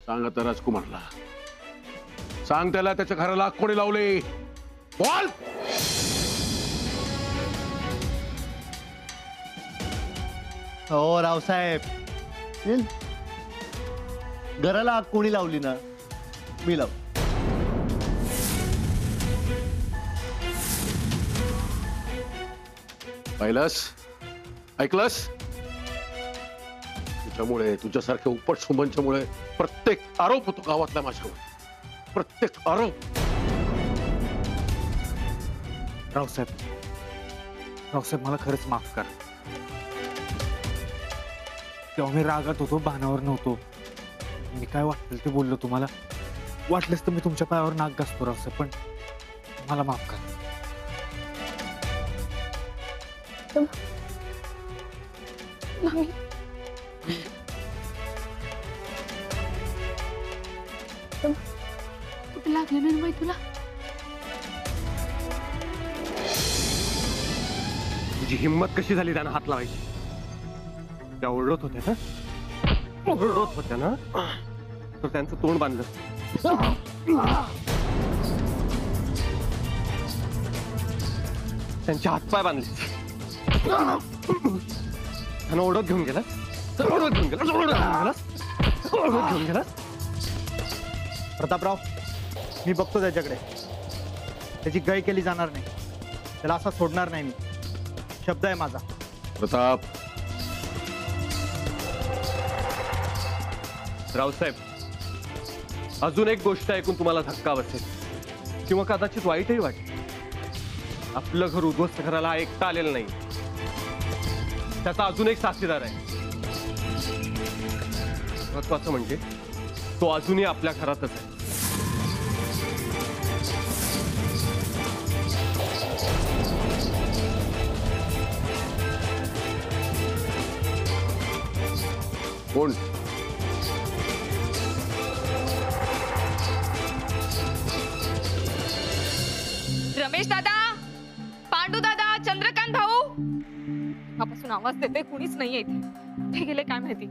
सांग आता राजकुमारला, सांग त्याला त्याच्या घराला आग कोणी लावले, बोल. हो रावसाहेब, घराला आग कोणी लावली ना? मी लाव. पाहिलंस, ऐकलंस? तुझ्यामुळे, तुझ्यासारख्या उपट सुमनच्यामुळे प्रत्येक आरोप होतो गावातला माझ्यावर, प्रत्येक आरोप. रावसाहेब मला खरंच माफ करा. तेव्हा मी रागात होतो, भानावर नव्हतो. मी काय वाटेल ते बोललो तुम्हाला. वाटलंच तर मी तुमच्या पायावर नाक घासतो रावसाहेब, पण मला माफ करा. कुठे लागलं नाही माहिती तुला? तुझी हिम्मत कशी झाली त्यांना हात लावायची? त्या ओरडत होत्या ना, ओरडत होत्या ना, तर त्यांचं तोंड बांधलं. त्यांचे हातपाय बांधले. त्यांना ओढत घेऊन गेला, ओढत घेऊन गेला, ओढत घेऊन गेला. प्रतापराव, मी बघतो त्याच्याकडे. त्याची गय केली जाणार नाही, त्याला असा सोडणार नाही मी. शब्द आहे माझा. प्रताप, रावसाहेब, अजून एक गोष्ट ऐकून तुम्हाला धक्का बसेल किंवा कदाचित वाईटही वाटेल. आपलं घर उद्ध्वस्त करायला एकटा आलेलं नाही, त्याचा अजून एक साथीदार आहे. महत्वाचं म्हणजे तो अजूनही आपल्या घरातच आहे. कोण? रमेश दादा, पांडू दादा, चंद्रकांत भाऊ. कापासून आवाज देते, कुणीच नाहीये इथे. कुठे गेले काय माहिती.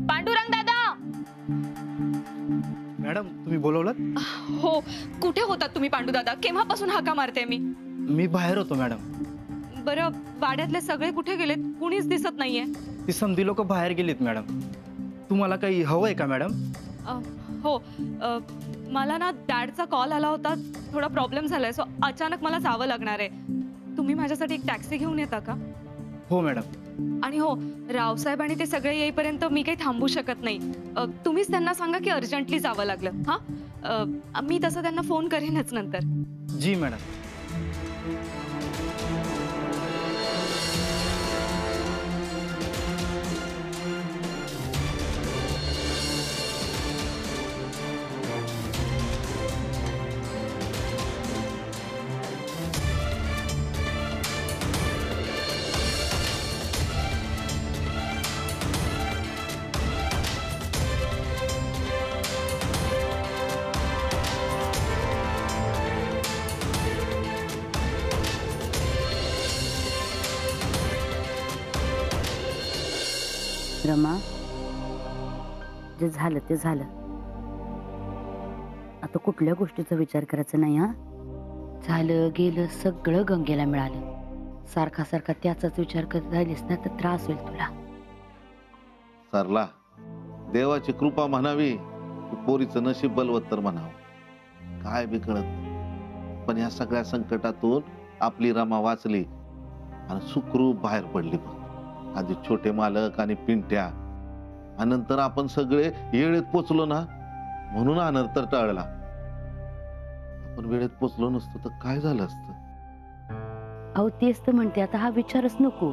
पांडुरंग दादा. मॅडम, तुम्ही बोलवलं? हो, कुठे होतात तुम्ही पांडू दादा? केव्हापासून हाका मारते मी. मी बाहेर होतो मॅडम. बरं, वाड्यातले सगळे कुठे गेलेत? कुणीच दिसत नाहीये. ती समधी लोक बाहेर गेलीत मॅडम. तुम्हाला काही हवंय का मॅडम? हो, मला ना डॅडचा कॉल आला होता. थोडा प्रॉब्लेम झालाय, सो अचानक मला जावं लागणार आहे. तुम्ही माझ्यासाठी एक टॅक्सी घेऊन येता का? हो मॅडम. आणि हो, रावसाहेब आणि ते सगळे येईपर्यंत मी काही थांबू शकत नाही. तुम्हीच त्यांना सांगा की अर्जंटली जावं लागलं. हा, मी तसं त्यांना फोन करेनच नंतर. जी मॅडम. रमा, जे झालं ते झालं. आता कुठल्या गोष्टीचा विचार करायचा नाही. हा, झालं गेलं सगळं गंगेला मिळालं. सारखा सारखा त्याचाच विचार करत राहिलीस ना तर त्रास होईल तुला. सरला, देवाची कृपा म्हणावी की पोरीचं नशीब बलवत्तर म्हणावं, काय बी कळत. पण या सगळ्या संकटातून आपली रमा वाचली आणि सुखरूप बाहेर पडली. आधी छोटे मालक आणि पिंट्या, आणि नंतर आपण सगळे वेळेत पोचलो ना, म्हणून अनर्थ टळला. आपण वेळेत पोचलो नसतो तर काय झालं असतं? अहो, तेच तर म्हणते. आता हा विचारच नको.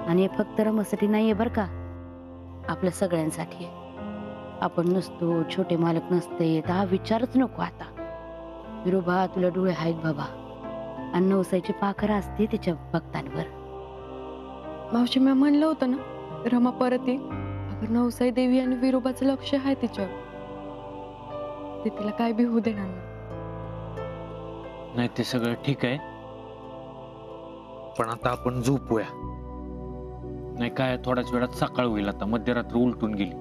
आणि हे फक्त रमासाठी नाहीये बर का, आपल्या सगळ्यांसाठी आहे. आपण नसतो, छोटे मालक नसते, तर हा विचारच नको. आता विरोबा, तुला डोळे आहेत बाबा, आणि नवसाची पाखर असते तिच्या भक्तांवर. मावशी, मी म्हणलं होतं ना, रमा परत ये. अगं, नवसाई देवी आणि विरोबाचं लक्ष आहे तिच्यावर. ते तिला काय बी होऊ देणार नाही. ते सगळं ठीक आहे, पण आता आपण झोपूया. नाही काय, थोड्याच वेळात सकाळ होईल. आता मध्यरात्र उलटून गेली.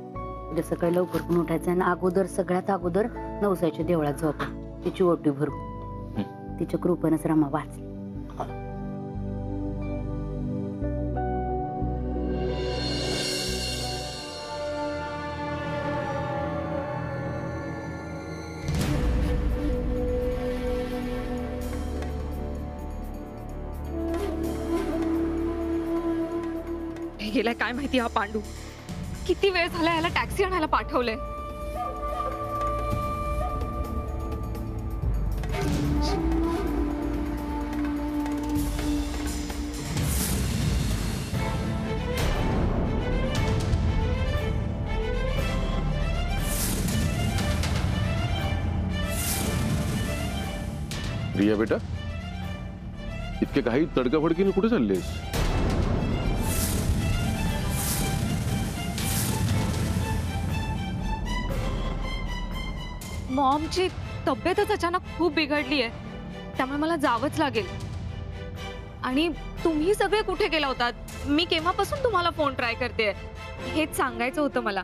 उद्या सकाळी लवकर पण उठायचं आणि अगोदर सगळ्यात अगोदर नवसाच्या देवळात जाऊ आपण, तिची ओटी भरू. तिच्या कृपेनंच रमा वाचली. हे गेलाय काय माहिती हा पांडू. किती वेळ झाला याला टॅक्सी आणायला पाठवलंय. रिया बेटा, इतके काही तडकाफडकीने कुठे चाललेस? मॉमची तब्येतच अचानक खूप बिघडली आहे, त्यामुळे मला जावंच लागेल. आणि तुम्ही सगळे कुठे गेला होतात? मी केव्हापासून तुम्हाला फोन ट्राय करते, हेच सांगायचं होतं मला.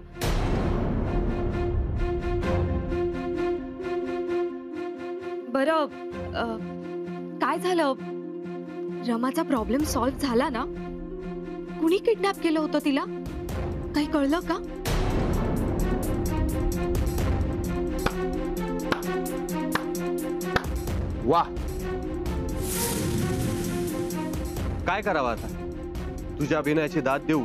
बरं, काय झालं? रमाचा प्रॉब्लेम सॉल्व्ह झाला ना? कुणी किडनॅप केलं होतं तिला? काही कळलं का? वा, काय करावं आता? तुझ्या अभिनयाची दाद देऊ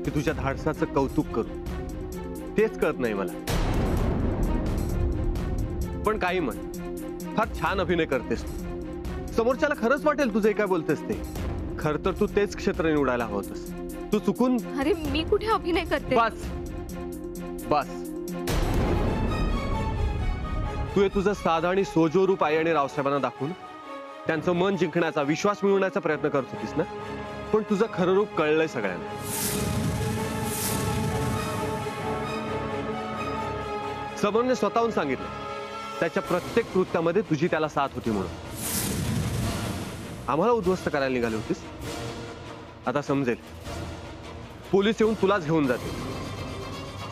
की तुझ्या धाडसाचं कौतुक करू तेच कळत नाही मला. पण काही म्हण, फार छान अभिनय करतेस तू. समोरच्याला खरंच वाटेल तुझे काय बोलतेस ते. खर तर तू तेच क्षेत्र निवडायला हवं होतंस. तू चुकून. अरे मी कुठे अभिनय करते? बस बस, तू हे तुझं साधा आणि सोजो रूप आई आणि रावसाहेबांना दाखवून त्यांचं मन जिंकण्याचा, विश्वास मिळवण्याचा प्रयत्न करत होतीस ना. पण तुझं खरं रूप कळलंय सगळ्यांना. समरने स्वतःहून सांगितलं त्याच्या प्रत्येक कृत्यामध्ये तुझी त्याला साथ होती म्हणून. आम्हाला उद्ध्वस्त करायला निघाली होतीस. आता समजेल, पोलीस येऊन तुलाच घेऊन जातील.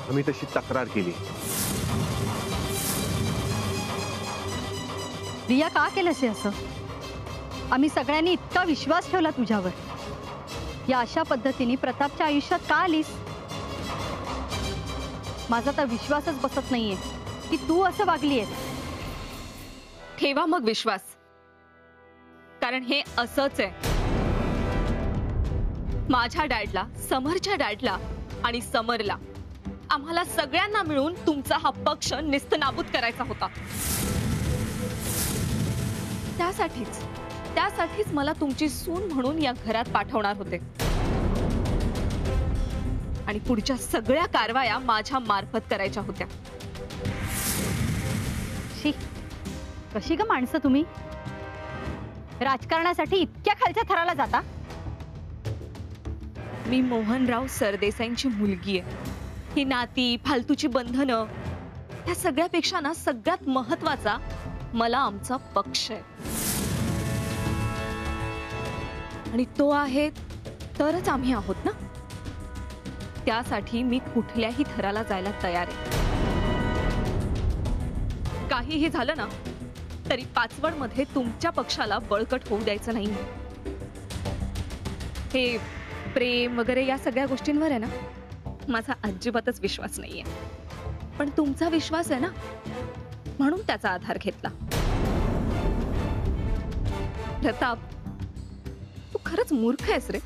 आम्ही तशी तक्रार केली. रिया, का केलंस हे असं? आम्ही सगळ्यांनी इतका विश्वास ठेवला तुझ्यावर. या अशा पद्धतीने प्रतापच्या आयुष्यात का आलीस? माझा तर विश्वासच बसत नाहीये की तू असं वागलीयस. ठेवा मग विश्वास, कारण हे असंच आहे. माझ्या डॅडला, समरच्या डॅडला आणि समरला, आम्हाला सगळ्यांना मिळून तुमचा हा पक्ष निस्तनाबूत करायचा होता. त्यासाठीच मला तुमची सून म्हणून या घरात पाठवणार होते. आणि पुढच्या सगळ्या कारवाया माझ्या मार्फत करायच्या होत्या. शी, कशी ग माणसं तुम्ही? राजकारणासाठी इतक्या खालच्या थराला जाता? मी मोहनराव सरदेसाईंची मुलगी आहे. ही नाती, फालतूची बंधनं, त्या सगळ्यापेक्षा ना सगळ्यात महत्वाचा मला आमचा पक्ष आहे. आणि तो आहे तरच आम्ही आहोत ना. त्यासाठी मी कुठल्याही थराला जायला तयार आहे. काहीही झालं ना तरी पाचवडमध्ये तुमच्या पक्षाला बळकट होऊ द्यायचं नाही. हे प्रेम वगैरे या सगळ्या गोष्टींवर आहे ना माझा अजिबातच विश्वास नाहीये. पण तुमचा विश्वास आहे ना, म्हणून त्याचा आधार घेतला. प्रताप, तू खरंच मूर्ख आहेस रे.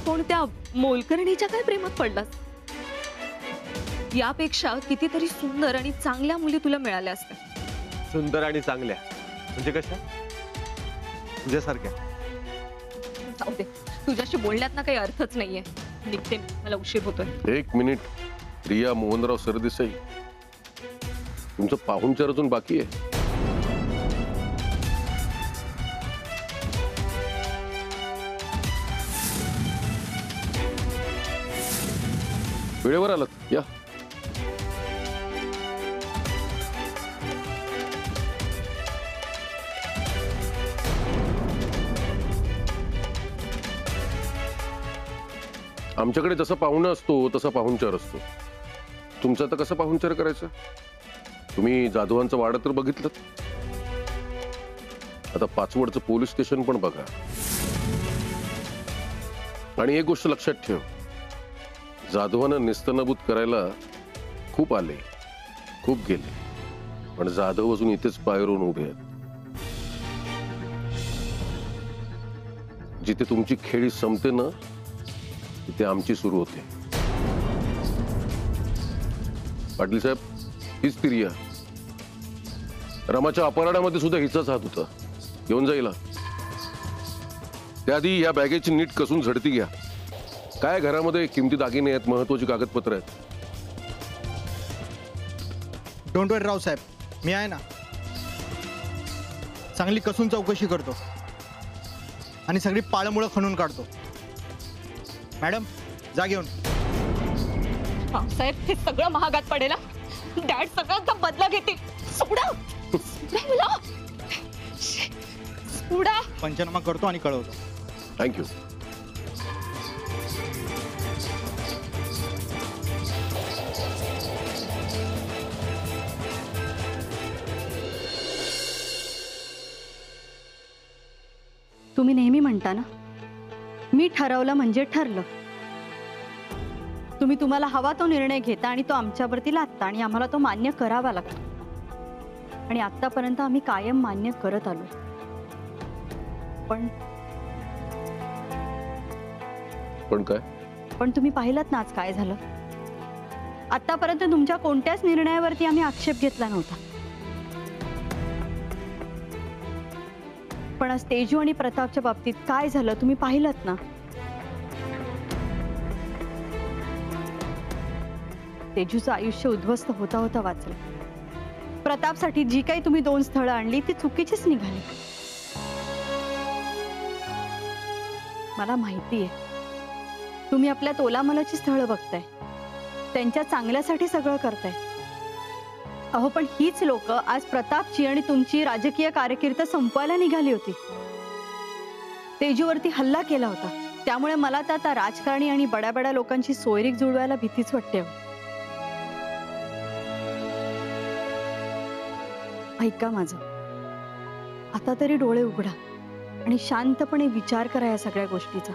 कोणत्या मोलकरणीच्या काय प्रेमात पडलास? यापेक्षा कितीतरी सुंदर आणि चांगल्या मुली तुला मिळाल्या असत्या. सुंदर आणि चांगल्या म्हणजे कशा? तुझ्यासारख्या? जाऊ दे, तुझ्याशी बोलण्यात ना काही अर्थच नाहीये. निघते, मला उशीर होतोय. एक मिनिट, रिया मोहनराव सरदेसाई, तुमचं पाहुणचार अजून बाकी आहे. वेळेवर आलात, या. आमच्याकडे जसं पाहुणा असतो तसा पाहुणचार असतो. तुमचं आता कसं पाहुणचार करायचं? तुम्ही जाधवांचं वाडा तर बघितलं, आता पाचवडचं पोलीस स्टेशन पण बघा. आणि एक गोष्ट लक्षात ठेव, जाधवानं निस्तनाबूत करायला खूप आले, खूप गेले, पण जाधव अजून इथेच पायरून उभे आहेत. जिथे तुमची खेळी संपते ना, तिथे आमची सुरू होते. पाटील साहेब, हीच ती रिया. रमाच्या अपहरणामध्ये सुद्धा हिचाच हात होता. घेऊन जाईल. त्याआधी या बॅगेची नीट कसून झडती घ्या. काय घरामध्ये किमती दागिने आहेत, महत्वाची कागदपत्र आहेत. डोंट वरी रावसाहेब, मी आहे ना. चांगली कसून चौकशी करतो आणि सगळी पाळमुळं खणून काढतो. मॅडम, जा घेऊन. साहेब, हे सगळं महागात पडेल. डॅड सगळ्यांचा बदला घेतील. सोडा मला. सोडा. पंचनामा करतो आणि कळवतो. थँक्यू. तुम्ही नेहमी म्हणता ना, मी ठरवलं म्हणजे ठरलं. तुम्ही तुम्हाला हवा तो निर्णय घेता आणि तो आमच्यावरती लादता आणि आम्हाला तो मान्य करावा लागतो. आणि आतापर्यंत आम्ही कायम मान्य करत आलो. पण काय? पण तुम्ही पाहिलत ना आज काय झालं. आतापर्यंत तुमच्या कोणत्याच निर्णयावरती आम्ही आक्षेप घेतला नव्हता, पण आज तेजू आणि प्रतापच्या बाबतीत काय झालं तुम्ही पाहिलत ना. तेजूचं आयुष्य उद्ध्वस्त होता होता वाचलं. प्रतापसाठी जी काही तुम्ही 2 स्थळं आणली ती चुकीचीच निघाली. मला माहिती आहे तुम्ही आपल्या तोलामलाची स्थळं बघताय, त्यांच्या चांगल्यासाठी सगळं करताय. अहो, पण हीच लोक आज प्रतापची आणि तुमची राजकीय कारकीर्द संपवायला निघाली होती. तेजूवरती हल्ला केला होता, त्यामुळे मला तर आता राजकारणी आणि बड्या बड्या लोकांची सोयरीक जुळवायला भीतीच वाटते. ऐका माझं, आता तरी डोळे उघडा आणि शांतपणे विचार करा या सगळ्या गोष्टीचा.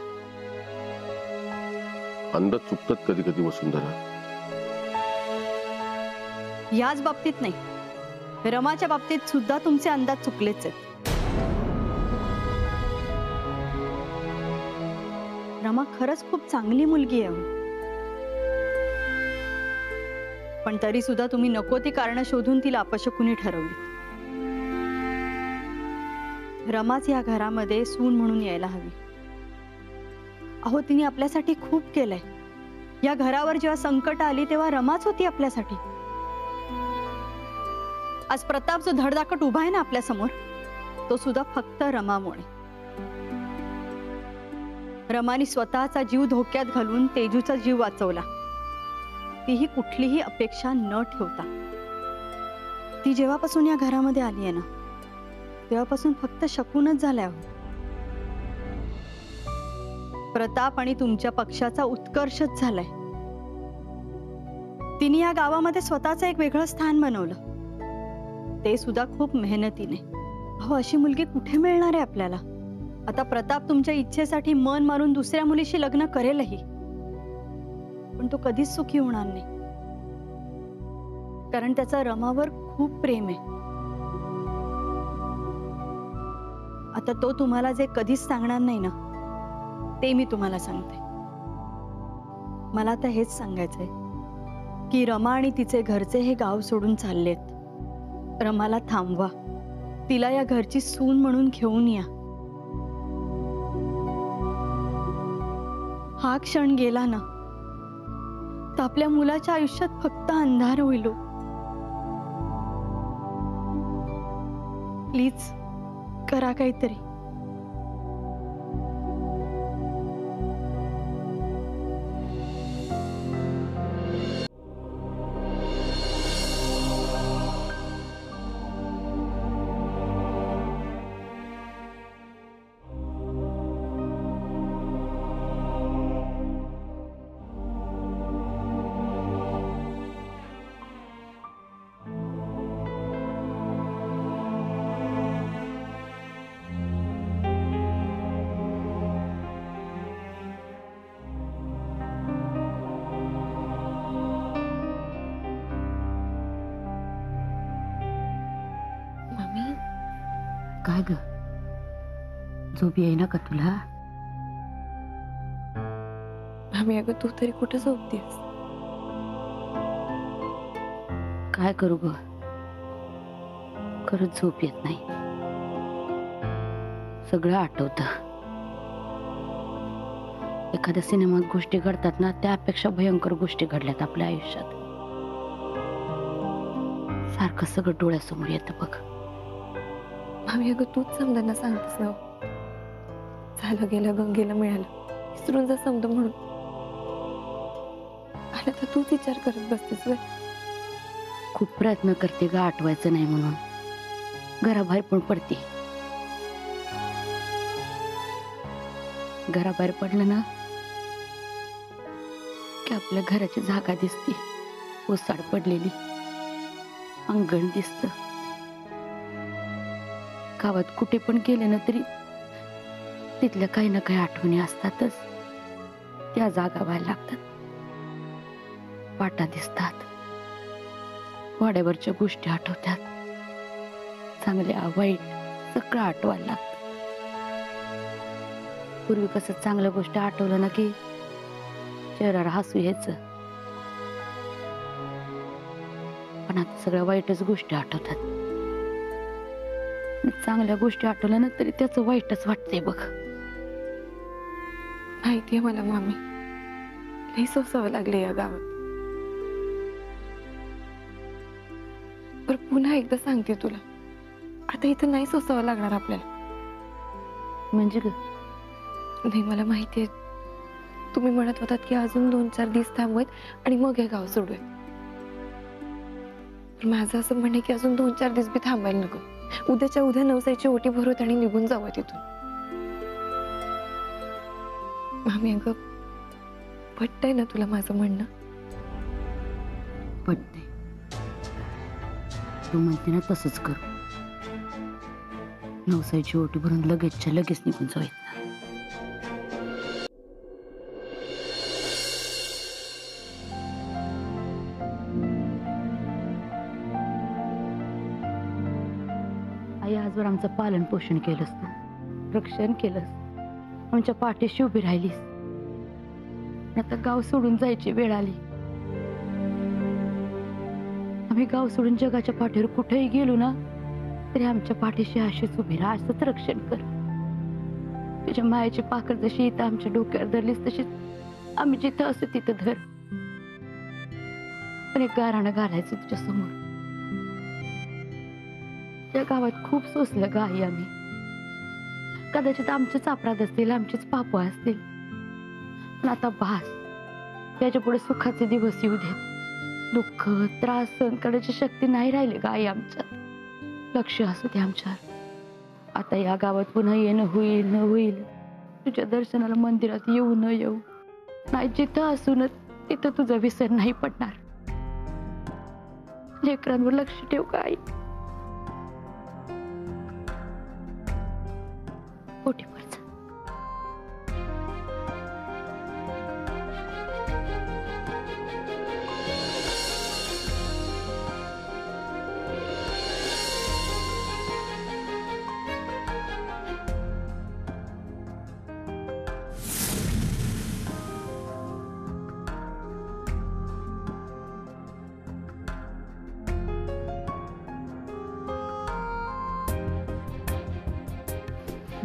अंदाज चुकतात कधी कधी वसुंधरा. याच बाबतीत नाही, रमाच्या बाबतीत सुद्धा तुमचे अंदाज चुकलेच आहेत. रमा खरंच खूप चांगली मुलगी आहे, पण तरी सुद्धा तुम्ही नको ती कारणं शोधून तिला अपशकुनी ठरवली. रमाच या घरामध्ये सून म्हणून यायला हवी. अहो, तिने आपल्यासाठी खूप केलंय. या घरावर जेव्हा संकट आली तेव्हा रमाच होती आपल्यासाठी. आज प्रताप जो धडधाकट उभा आहे ना आपल्या समोर, तो सुद्धा फक्त रमामुळे. रमाने स्वतःचा जीव धोक्यात घालून तेजूचा जीव वाचवला, तीही कुठलीही अपेक्षा न ठेवता. ती जेव्हापासून या घरामध्ये आली आहे ना, तेव्हापासून फक्त शकूनच झालाय. प्रताप आणि तुमच्या पक्षाचा उत्कर्षच झालाय. तिने या गावामध्ये स्वतःचं एक वेगळं स्थान बनवलं, ते सुद्धा खूप मेहनतीने. अहो, अशी मुलगी कुठे मिळणार आहे आपल्याला. आता प्रताप तुमच्या इच्छेसाठी मन मारून दुसऱ्या मुलीशी लग्न करेलही, पण तो कधीच सुखी होणार नाही, कारण त्याचा रमावर खूप प्रेम आहे. आता तो तुम्हाला जे कधीच सांगणार नाही ना, ते मी तुम्हाला सांगते. मला आता हेच सांगायचंय की रमा आणि तिचे घरचे हे गाव सोडून चाललेत. रमाला थांबवा, तिला या घरची सून म्हणून घेऊन या. हा क्षण गेला ना, तर आपल्या मुलाच्या आयुष्यात फक्त अंधार होईल. प्लीज करा काहीतरी. काय ग, झोप येईना का तुला? आम्ही अगं तू तरी कुठं झोपतेस? काय करू ग, खरंच झोप येत नाही. सगळं आठवतं. एखाद्या सिनेमात गोष्टी घडतात ना, त्यापेक्षा भयंकर गोष्टी घडल्यात आपल्या आयुष्यात. सारखं सगळं डोळ्यासमोर येतं बघ. आम्ही अगं तूच समजांना सांगतेस ना. झालं गेलं गंगेला मिळालं, विसरून जा समजा म्हणून. आलं तर तूच विचार करत बसतेस वे. खूप प्रयत्न करते ग आठवायचं नाही म्हणून, घराबाहेर पण पडते. घराबाहेर पडलं ना की आपल्या घराची जागा दिसते, ओसाड पडलेली, अंगण दिसत. गावात कुठे पण गेले ना तरी तिथल्या काही ना काही आठवणी असतातच. त्या जागा व्हायला लागतात. वाटा दिसतात, वाड्यावरच्या गोष्टी आठवतात, चांगल्या वाईट सगळं आठवायला लागतं. पूर्वी कसं चांगल्या गोष्टी आठवलं ना की चेहऱ्यावर हसू यायचं, पण आता सगळ्या वाईटच गोष्टी आठवतात. चांगल्या गोष्टी आठवल्या ना तरी त्याचं वाईटच वाटतंय बघ. माहितीये मला मामी, लई सोसावं लागले या गावात. पर पुन्हा एकदा सांगते तुला, आता इथं नाही सोसावं लागणार आपल्याला. म्हणजे ग, नाही मला माहितीये तुम्ही म्हणत होतात की अजून 2-4 दिवस थांबूयात आणि मग हे गाव सोडूयात. पण माझं असं म्हणणे की अजून 2-4 दिवस बी थांबायला नको. उद्याच्या उद्या नवसाची ओटी भरवत आणि निघून जावं तिथून. मामी अगं, पटतंय ना तुला माझं म्हणणं? पटतंय. तू म्हणते ना तसंच कर. नवसाची ओटी भरून लगेचच्या लगेच निघून जाऊयात. आई, आजवर आमचं पालन पोषण केलंस तू, रक्षण केलंस, आमच्या पाठीशी उभी राहिलीस. आता गाव सोडून जायची वेळ आली. आम्ही गाव सोडून जगाच्या पाठीवर कुठेही गेलो ना तरी आमच्या पाठीशी अशीच उभी राहा, असंच रक्षण कर. तुझ्या मायाची पाकर जशी इथं आमच्या डोक्यावर धरलीस तशीच आम्ही जिथं असू तिथं धर. पण एक गाराणं घालायचं तुझ्या समोर. या गावात खूप सोसलं ग आई आम्ही. कदाचित आमचेच अपराध असतील, आमचेच पाप असतील, पण आता बास. याच्या पुढे सुखाचे दिवस येऊ देत. दुःख त्रास सहन करण्याची शक्ती नाही राहिली ग आई आमच्यात. लक्ष असू दे आमच्यावर. आता या गावात पुन्हा येणं होईल न होईल, तुझ्या दर्शनाला मंदिरात येऊ न येऊ, नाही जिथं असू न तिथं तुझा विसर नाही पडणार. लेकरांवर लक्ष ठेव का आई. ओटी भर जा.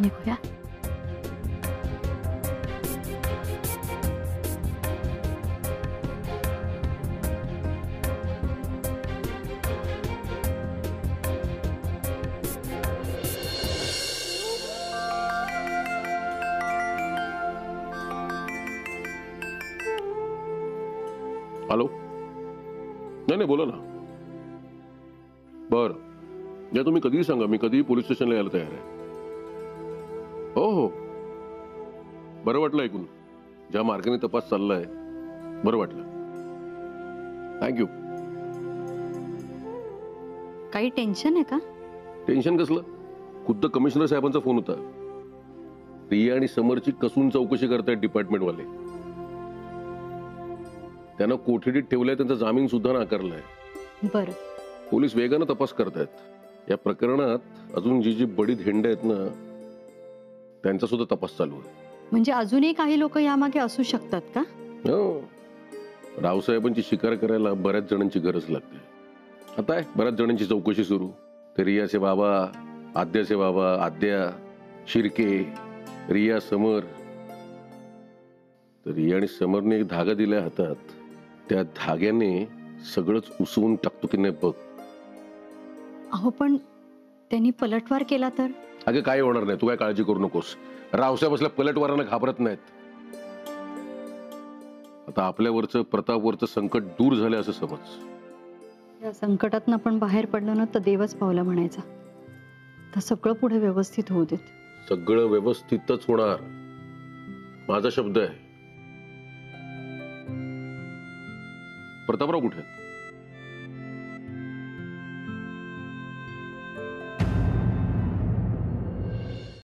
निघूया. हॅलो, नाही बोला ना. बर, या तुम्ही कधीही सांगा, मी कधीही पोलीस स्टेशनला यायला तयार आहे. हो हो, बरं वाटलं ऐकून. ज्या मार्गाने तपास चाललाय बरं वाटलं. थँक्यू. काही टेन्शन आहे का? टेन्शन कसलं, खुद्द कमिशनर साहेबांचा फोन होता. रिया आणि समरची कसून चौकशी करतायत डिपार्टमेंटवाले. त्यांना कोठडीत ठेवलंय, त्यांचा जामीन सुद्धा नाकारलाय. बरं, पोलीस वेगानं तपास करतायत. या प्रकरणात अजून जी बडी धेंड आहेत ना, त्यांचा सुद्धा तपास चालू आहे. म्हणजे अजूनही काही लोक यामागे असू शकतात का? हो, रावसाहेबांची शिकार करायला बऱ्याच जणांची गरज लागते. आता आहे बऱ्याच जणांची चौकशी सुरू. ते रियाचे बाबा, आद्याचे बाबा, आद्या, शिर्के, रिया, समर. तर रिया आणि समरने एक धागा दिलाय हातात. त्या धाग्याने सगळंच उसवून टाकतो की नाही बघ. अहो पण त्यांनी पलटवार केला तर? अगं काय होणार नाही, तू काय काळजी करू नकोस. रावसाहेब असल्या पलटवारांना घाबरत नाहीत. आता आपल्यावरचं प्रतापवरचं संकट दूर झालं असं समज. या संकटातनं आपण बाहेर पडलो ना तर देवच पावला म्हणायचा. तर सगळं पुढे व्यवस्थित होऊ देत. सगळं व्यवस्थितच होणार, माझा शब्द आहे. प्रतापराव कुठे आहेत?